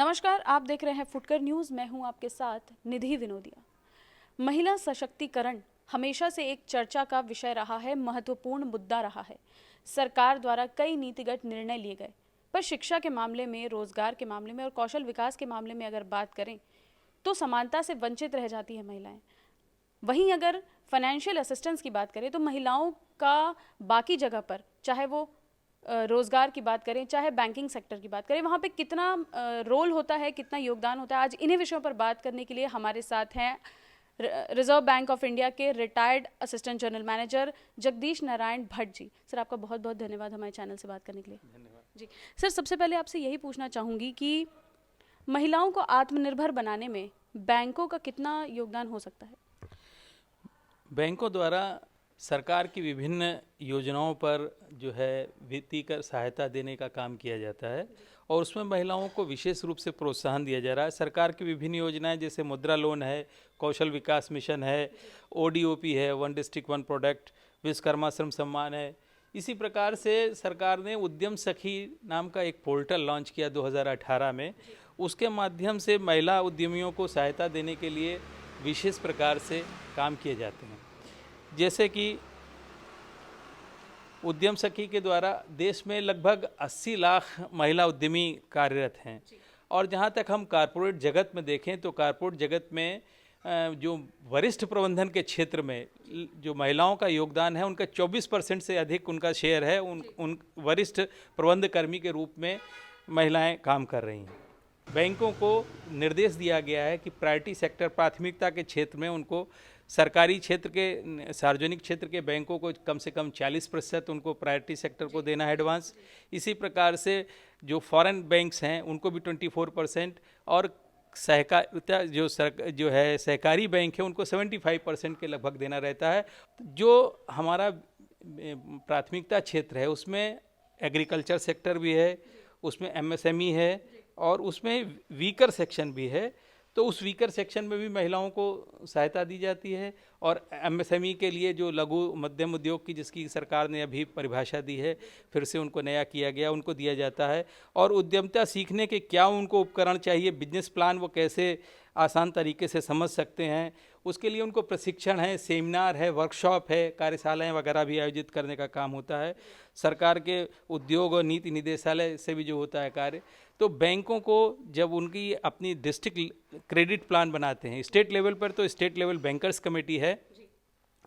नमस्कार, आप देख रहे हैं फुटकर न्यूज़। मैं हूं आपके साथ निधि विनोदिया। महिला सशक्तिकरण हमेशा से एक चर्चा का विषय रहा है, महत्वपूर्ण मुद्दा रहा है। सरकार द्वारा कई नीतिगत निर्णय लिए गए, पर शिक्षा के मामले में, रोजगार के मामले में और कौशल विकास के मामले में अगर बात करें तो समानता से वंचित रह जाती है महिलाएं। वहीं अगर फाइनेंशियल असिस्टेंस की बात करें तो महिलाओं का बाकी जगह पर, चाहे वो रोज़गार की बात करें, चाहे बैंकिंग सेक्टर की बात करें, वहाँ पे कितना रोल होता है, कितना योगदान होता है। आज इन्हीं विषयों पर बात करने के लिए हमारे साथ हैं रिजर्व बैंक ऑफ इंडिया के retired assistant general manager Jagdish Narayan Bhatt ji. Sir, आपका बहुत बहुत धन्यवाद हमारे चैनल से बात करने के लिए। धन्यवाद जी सर, सबसे पहले आपसे यही पूछना चाहूँगी कि महिलाओं को आत्मनिर्भर बनाने में बैंकों का कितना योगदान हो सकता है? बैंकों द्वारा सरकार की विभिन्न योजनाओं पर जो है वित्तीय सहायता देने का काम किया जाता है और उसमें महिलाओं को विशेष रूप से प्रोत्साहन दिया जा रहा है। सरकार की विभिन्न योजनाएं जैसे मुद्रा लोन है, कौशल विकास मिशन है, ओडीओपी है, one district one product, Vishwakarma श्रम सम्मान है। इसी प्रकार से सरकार ने उद्यम सखी नाम का एक पोर्टल लॉन्च किया 2018 में। उसके माध्यम से महिला उद्यमियों को सहायता देने के लिए विशेष प्रकार से काम किए जाते हैं। जैसे कि उद्यम सखी के द्वारा देश में लगभग 80 लाख महिला उद्यमी कार्यरत हैं और जहाँ तक हम कॉरपोरेट जगत में देखें तो कॉरपोरेट जगत में जो वरिष्ठ प्रबंधन के क्षेत्र में जो महिलाओं का योगदान है उनका 24% से अधिक उनका शेयर है। उन वरिष्ठ प्रबंध कर्मी के रूप में महिलाएं काम कर रही हैं। बैंकों को निर्देश दिया गया है कि प्रायोरिटी सेक्टर, प्राथमिकता के क्षेत्र में उनको सरकारी क्षेत्र के, सार्वजनिक क्षेत्र के बैंकों को कम से कम 40% उनको प्रायोरिटी सेक्टर को देना है एडवांस। इसी प्रकार से जो फॉरेन बैंक्स हैं उनको भी 24% और सहकारिता जो है सहकारी बैंक है उनको 75% के लगभग देना रहता है। जो हमारा प्राथमिकता क्षेत्र है उसमें एग्रीकल्चर सेक्टर भी है, उसमें एमएसएमई है और उसमें वीकर सेक्शन भी है। तो उस वीकर सेक्शन में भी महिलाओं को सहायता दी जाती है और एमएसएमई के लिए जो लघु मध्यम उद्योग की जिसकी सरकार ने अभी परिभाषा दी है, फिर से उनको नया किया गया, उनको दिया जाता है। और उद्यमिता सीखने के क्या उनको उपकरण चाहिए, बिजनेस प्लान वो कैसे आसान तरीके से समझ सकते हैं, उसके लिए उनको प्रशिक्षण है, सेमिनार है, वर्कशॉप है, कार्यशालाएं वगैरह भी आयोजित करने का काम होता है। सरकार के उद्योग और नीति निदेशालय से भी जो होता है कार्य। तो बैंकों को जब उनकी अपनी डिस्ट्रिक्ट क्रेडिट प्लान बनाते हैं, स्टेट लेवल पर तो स्टेट लेवल बैंकर्स कमेटी है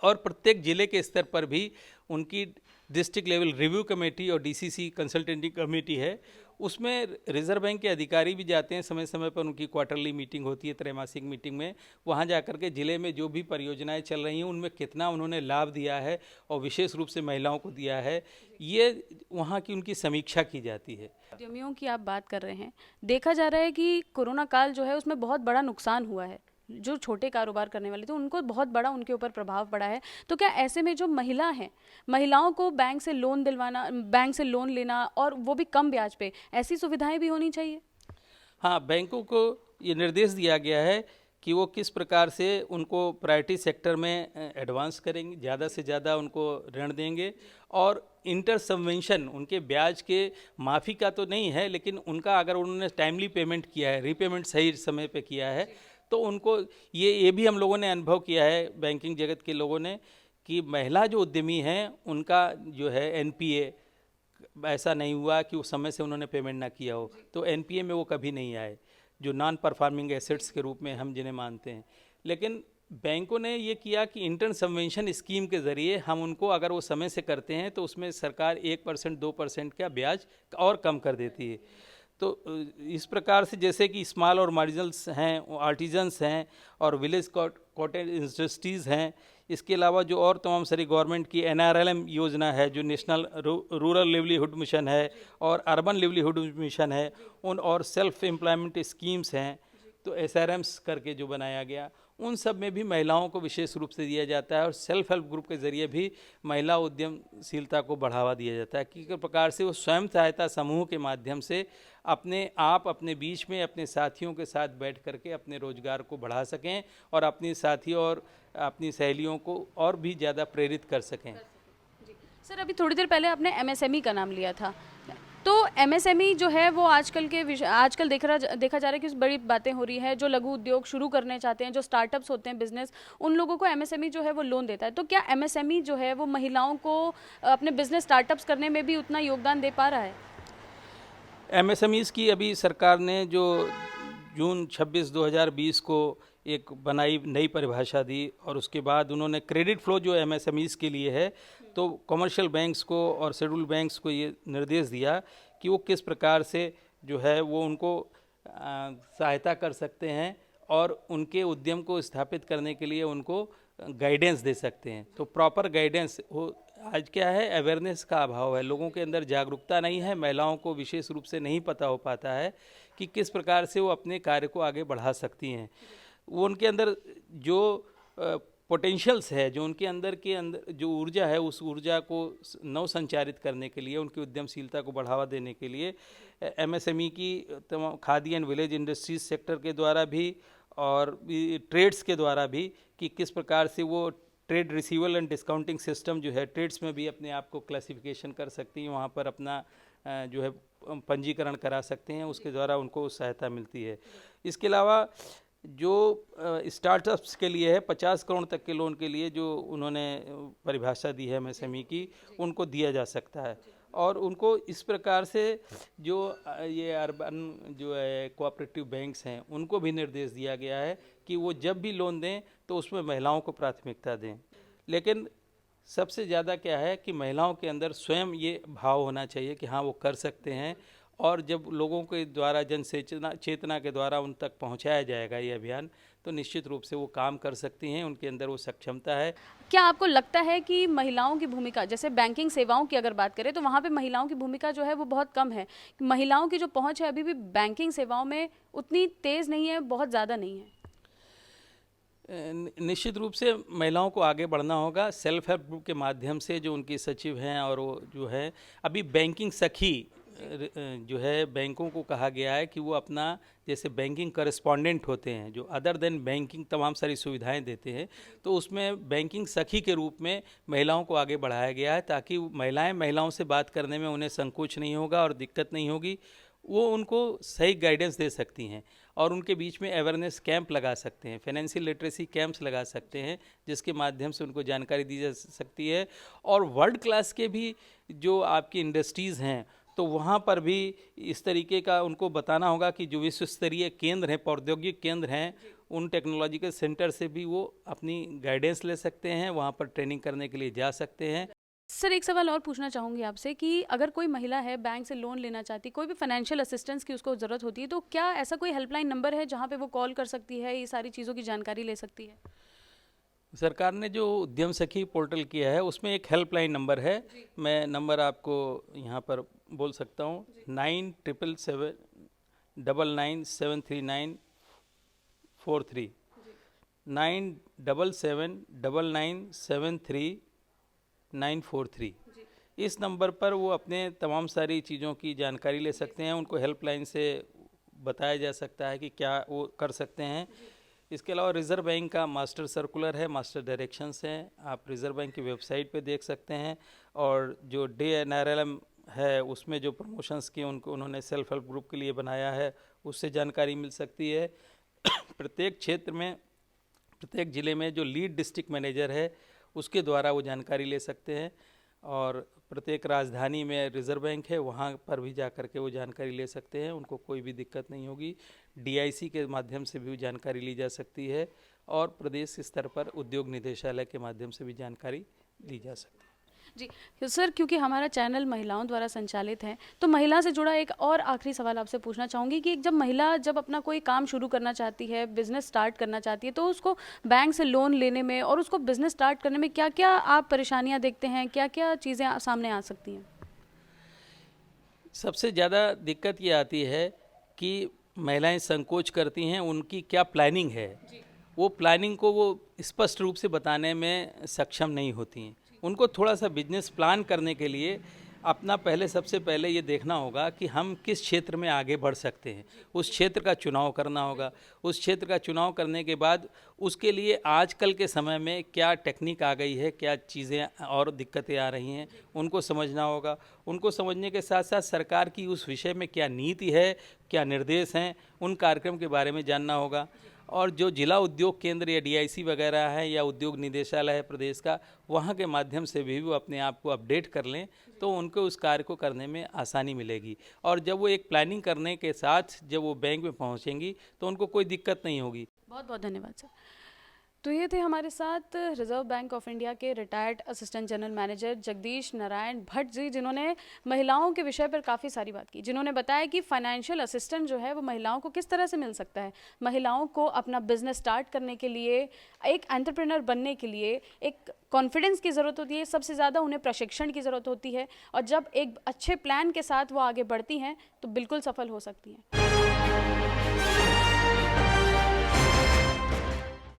और प्रत्येक जिले के स्तर पर भी उनकी डिस्ट्रिक्ट लेवल रिव्यू कमेटी और डीसीसी कंसल्टेंटिंग कमेटी है। उसमें रिजर्व बैंक के अधिकारी भी जाते हैं, समय समय पर उनकी क्वार्टरली मीटिंग होती है, त्रैमासिक मीटिंग में। वहाँ जाकर के ज़िले में जो भी परियोजनाएं चल रही हैं उनमें कितना उन्होंने लाभ दिया है और विशेष रूप से महिलाओं को दिया है, ये वहाँ की उनकी समीक्षा की जाती है। उद्यमियों की आप बात कर रहे हैं, देखा जा रहा है कि कोरोना काल जो है उसमें बहुत बड़ा नुकसान हुआ है। जो छोटे कारोबार करने वाले थे उनको बहुत बड़ा उनके ऊपर प्रभाव पड़ा है। तो क्या ऐसे में जो महिला हैं, महिलाओं को बैंक से लोन दिलवाना, बैंक से लोन लेना और वो भी कम ब्याज पे, ऐसी सुविधाएं भी होनी चाहिए? हाँ, बैंकों को ये निर्देश दिया गया है कि वो किस प्रकार से उनको प्रायोरिटी सेक्टर में एडवांस करेंगे, ज़्यादा से ज़्यादा उनको ऋण देंगे और इंटर सबवेंशन उनके ब्याज के माफ़ी का तो नहीं है, लेकिन उनका अगर उन्होंने टाइमली पेमेंट किया है, रीपेमेंट सही समय पे किया है, तो उनको ये भी हम लोगों ने अनुभव किया है बैंकिंग जगत के लोगों ने कि महिला जो उद्यमी हैं उनका जो है एनपीए ऐसा नहीं हुआ कि उस समय से उन्होंने पेमेंट ना किया हो, तो एनपीए में वो कभी नहीं आए, जो नॉन परफॉर्मिंग एसेट्स के रूप में हम जिन्हें मानते हैं। लेकिन बैंकों ने ये किया कि इंटर सबवेंशन स्कीम के ज़रिए हम उनको, अगर वो समय से करते हैं तो उसमें सरकार 1% 2% का ब्याज और कम कर देती है। तो इस प्रकार से जैसे कि स्मॉल और मार्जिनल्स हैं, आर्टिजन्स हैं और विलेज कॉटेज इंडस्ट्रीज़ हैं, इसके अलावा जो और तमाम सारी गवर्नमेंट की एनआरएलएम योजना है, जो नेशनल रूरल लिवलीहुड मिशन है और अर्बन लिवलीहुड मिशन है, उन और सेल्फ एम्प्लॉयमेंट स्कीम्स हैं, तो एसआरएम्स करके जो बनाया गया, उन सब में भी महिलाओं को विशेष रूप से दिया जाता है और सेल्फ हेल्प ग्रुप के ज़रिए भी महिला उद्यमशीलता को बढ़ावा दिया जाता है। किस प्रकार से वो स्वयं सहायता समूह के माध्यम से अपने आप, अपने बीच में अपने साथियों के साथ बैठ करके अपने रोजगार को बढ़ा सकें और अपनी साथियों और अपनी सहेलियों को और भी ज़्यादा प्रेरित कर सकें। सर, अभी थोड़ी देर पहले आपने एमएसएमई का नाम लिया था, तो एमएसएमई जो है वो आजकल देखा जा रहा है कि बड़ी बातें हो रही है। जो लघु उद्योग शुरू करने चाहते हैं, जो स्टार्टअप्स होते हैं बिजनेस, उन लोगों को एमएसएमई जो है वो लोन देता है। तो क्या एमएसएमई जो है वो महिलाओं को अपने बिजनेस स्टार्टअप्स करने में भी उतना योगदान दे पा रहा है? एमएसएमईज़ की अभी सरकार ने जो जून 26 2020 को एक बनाई नई परिभाषा दी और उसके बाद उन्होंने क्रेडिट फ्लो जो एमएसएमईज़ के लिए है, तो कमर्शियल बैंक्स को और शेड्यूल बैंक्स को ये निर्देश दिया कि वो किस प्रकार से जो है वो उनको सहायता कर सकते हैं और उनके उद्यम को स्थापित करने के लिए उनको गाइडेंस दे सकते हैं। तो प्रॉपर गाइडेंस हो, आज क्या है, अवेयरनेस का अभाव है, लोगों के अंदर जागरूकता नहीं है, महिलाओं को विशेष रूप से नहीं पता हो पाता है कि किस प्रकार से वो अपने कार्य को आगे बढ़ा सकती हैं। वो उनके अंदर जो पोटेंशियल्स है, जो उनके अंदर जो ऊर्जा है, उस ऊर्जा को नव संचारित करने के लिए, उनकी उद्यमशीलता को बढ़ावा देने के लिए एमएसएमई की तमाम khadi and village industries sector के द्वारा भी और ट्रेड्स के द्वारा भी कि किस प्रकार से वो ट्रेड रिसीवल एंड डिस्काउंटिंग सिस्टम जो है ट्रेड्स में भी अपने आप को क्लासिफिकेशन कर सकती हैं, वहाँ पर अपना जो है पंजीकरण करा सकते हैं, उसके द्वारा उनको सहायता मिलती है। इसके अलावा जो स्टार्टअप्स के लिए है 50 करोड़ तक के लोन के लिए जो उन्होंने परिभाषा दी है एमएसएमई की, उनको दिया जा सकता है। और उनको इस प्रकार से जो ये अर्बन जो है कोऑपरेटिव बैंक्स हैं, उनको भी निर्देश दिया गया है कि वो जब भी लोन दें तो उसमें महिलाओं को प्राथमिकता दें। लेकिन सबसे ज़्यादा क्या है कि महिलाओं के अंदर स्वयं ये भाव होना चाहिए कि हाँ वो कर सकते हैं, और जब लोगों के द्वारा चेतना के द्वारा उन तक पहुंचाया जाएगा ये अभियान, तो निश्चित रूप से वो काम कर सकती हैं, उनके अंदर वो सक्षमता है। क्या आपको लगता है कि महिलाओं की भूमिका, जैसे बैंकिंग सेवाओं की अगर बात करें तो वहाँ पे महिलाओं की भूमिका जो है वो बहुत कम है, महिलाओं की जो पहुँच है अभी भी बैंकिंग सेवाओं में उतनी तेज़ नहीं है, बहुत ज़्यादा नहीं है? निश्चित रूप से महिलाओं को आगे बढ़ना होगा सेल्फ हेल्प ग्रुप के माध्यम से। जो उनकी सचिव हैं और वो जो है अभी बैंकिंग सखी जो है, बैंकों को कहा गया है कि वो अपना जैसे बैंकिंग करेस्पॉन्डेंट होते हैं जो अदर देन बैंकिंग तमाम सारी सुविधाएं देते हैं, तो उसमें बैंकिंग सखी के रूप में महिलाओं को आगे बढ़ाया गया है ताकि महिलाओं से बात करने में उन्हें संकोच नहीं होगा और दिक्कत नहीं होगी, वो उनको सही गाइडेंस दे सकती हैं और उनके बीच में अवेयरनेस कैंप लगा सकते हैं, फाइनेंशियल लिटरेसी कैंप्स लगा सकते हैं, जिसके माध्यम से उनको जानकारी दी जा सकती है। और वर्ल्ड क्लास के भी जो आपकी इंडस्ट्रीज़ हैं, तो वहाँ पर भी इस तरीके का उनको बताना होगा कि जो विश्व स्तरीय केंद्र हैं, प्रौद्योगिक केंद्र हैं, उन टेक्नोलॉजिकल सेंटर से भी वो अपनी गाइडेंस ले सकते हैं, वहाँ पर ट्रेनिंग करने के लिए जा सकते हैं। सर, एक सवाल और पूछना चाहूँगी आपसे कि अगर कोई महिला है बैंक से लोन लेना चाहती, कोई भी फाइनेंशियल असिस्टेंस की उसको ज़रूरत होती है, तो क्या ऐसा कोई हेल्पलाइन नंबर है जहाँ पे वो कॉल कर सकती है, ये सारी चीज़ों की जानकारी ले सकती है? सरकार ने जो उद्यम सखी पोर्टल किया है उसमें एक हेल्पलाइन नंबर है, मैं नंबर आपको यहाँ पर बोल सकता हूँ, 9779973943 9779973943 इस नंबर पर वो अपने तमाम सारी चीज़ों की जानकारी ले सकते हैं। उनको हेल्पलाइन से बताया जा सकता है कि क्या वो कर सकते हैं। इसके अलावा रिज़र्व बैंक का मास्टर सर्कुलर है, मास्टर डायरेक्शंस हैं, आप रिज़र्व बैंक की वेबसाइट पे देख सकते हैं। और जो DNRLM है उसमें जो प्रमोशंस की उनको उन्होंने सेल्फ हेल्प ग्रुप के लिए बनाया है, उससे जानकारी मिल सकती है। प्रत्येक क्षेत्र में, प्रत्येक ज़िले में जो लीड डिस्ट्रिक्ट मैनेजर है उसके द्वारा वो जानकारी ले सकते हैं। और प्रत्येक राजधानी में रिज़र्व बैंक है, वहाँ पर भी जा कर के वो जानकारी ले सकते हैं, उनको कोई भी दिक्कत नहीं होगी। DIC के माध्यम से भी जानकारी ली जा सकती है और प्रदेश स्तर पर उद्योग निदेशालय के माध्यम से भी जानकारी ली जा सकती है। जी सर, क्योंकि हमारा चैनल महिलाओं द्वारा संचालित है, तो महिला से जुड़ा एक और आखिरी सवाल आपसे पूछना चाहूँगी कि जब महिला अपना कोई काम शुरू करना चाहती है, बिजनेस स्टार्ट करना चाहती है, तो उसको बैंक से लोन लेने में और उसको बिजनेस स्टार्ट करने में क्या क्या आप परेशानियाँ देखते हैं, क्या क्या चीज़ें सामने आ सकती हैं? सबसे ज़्यादा दिक्कत ये आती है कि महिलाएं संकोच करती हैं, उनकी क्या प्लानिंग है, वो प्लानिंग को वो स्पष्ट रूप से बताने में सक्षम नहीं होती हैं। उनको थोड़ा सा बिजनेस प्लान करने के लिए अपना पहले सबसे पहले ये देखना होगा कि हम किस क्षेत्र में आगे बढ़ सकते हैं, उस क्षेत्र का चुनाव करना होगा। उस क्षेत्र का चुनाव करने के बाद उसके लिए आजकल के समय में क्या टेक्निक आ गई है, क्या चीज़ें और दिक्कतें आ रही हैं, उनको समझना होगा। उनको समझने के साथ साथ सरकार की उस विषय में क्या नीति है, क्या निर्देश हैं, उन कार्यक्रम के बारे में जानना होगा। और जो जिला उद्योग केंद्र या डीआईसी वगैरह है या उद्योग निदेशालय है प्रदेश का, वहाँ के माध्यम से भी वो अपने आप को अपडेट कर लें तो उनको उस कार्य को करने में आसानी मिलेगी। और जब वो एक प्लानिंग करने के साथ जब वो बैंक में पहुँचेंगी तो उनको कोई दिक्कत नहीं होगी। बहुत बहुत धन्यवाद सर। तो ये थे हमारे साथ रिजर्व बैंक ऑफ इंडिया के retired assistant general manager Jagdish Narayan Bhatt ji, जिन्होंने महिलाओं के विषय पर काफ़ी सारी बात की, जिन्होंने बताया कि फाइनेंशियल असिस्टेंट जो है वो महिलाओं को किस तरह से मिल सकता है। महिलाओं को अपना बिजनेस स्टार्ट करने के लिए, एक एंटरप्रेन्योर बनने के लिए एक कॉन्फिडेंस की ज़रूरत होती है, सबसे ज़्यादा उन्हें प्रशिक्षण की ज़रूरत होती है, और जब एक अच्छे प्लान के साथ वो आगे बढ़ती हैं तो बिल्कुल सफल हो सकती हैं।